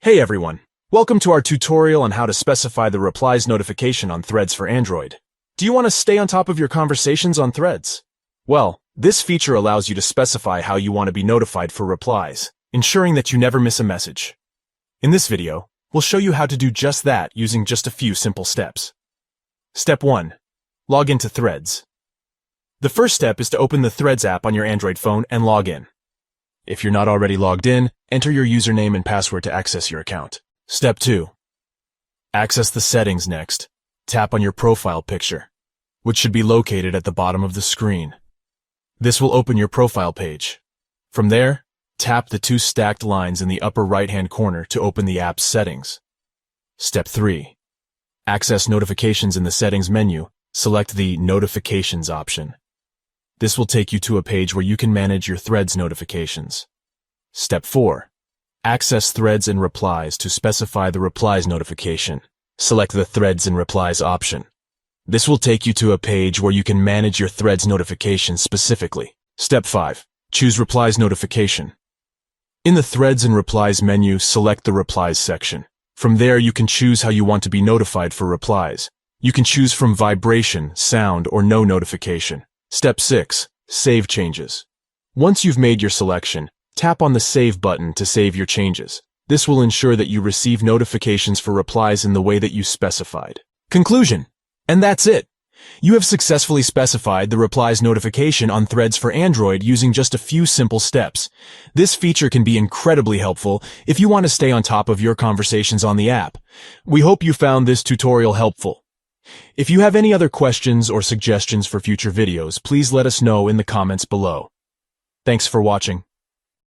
Hey everyone! Welcome to our tutorial on how to specify the Replies notification on Threads for Android. Do you want to stay on top of your conversations on Threads? Well, this feature allows you to specify how you want to be notified for replies, ensuring that you never miss a message. In this video, we'll show you how to do just that using just a few simple steps. Step 1. Log into Threads. The first step is to open the Threads app on your Android phone and log in. If you're not already logged in, enter your username and password to access your account. Step 2. Access the settings next. Tap on your profile picture, which should be located at the bottom of the screen. This will open your profile page. From there, tap the two stacked lines in the upper right-hand corner to open the app's settings. Step 3. Access notifications in the settings menu. Select the Notifications option. This will take you to a page where you can manage your Threads notifications. Step 4. Access Threads and Replies to specify the Replies notification. Select the Threads and Replies option. This will take you to a page where you can manage your Threads notifications specifically. Step 5. Choose Replies notification. In the Threads and Replies menu, select the Replies section. From there, you can choose how you want to be notified for replies. You can choose from vibration, sound, or no notification. Step 6. Save changes. Once you've made your selection, tap on the Save button to save your changes. This will ensure that you receive notifications for replies in the way that you specified. Conclusion. And that's it. You have successfully specified the Replies notification on Threads for Android using just a few simple steps. This feature can be incredibly helpful if you want to stay on top of your conversations on the app. We hope you found this tutorial helpful. If you have any other questions or suggestions for future videos, please let us know in the comments below. Thanks for watching.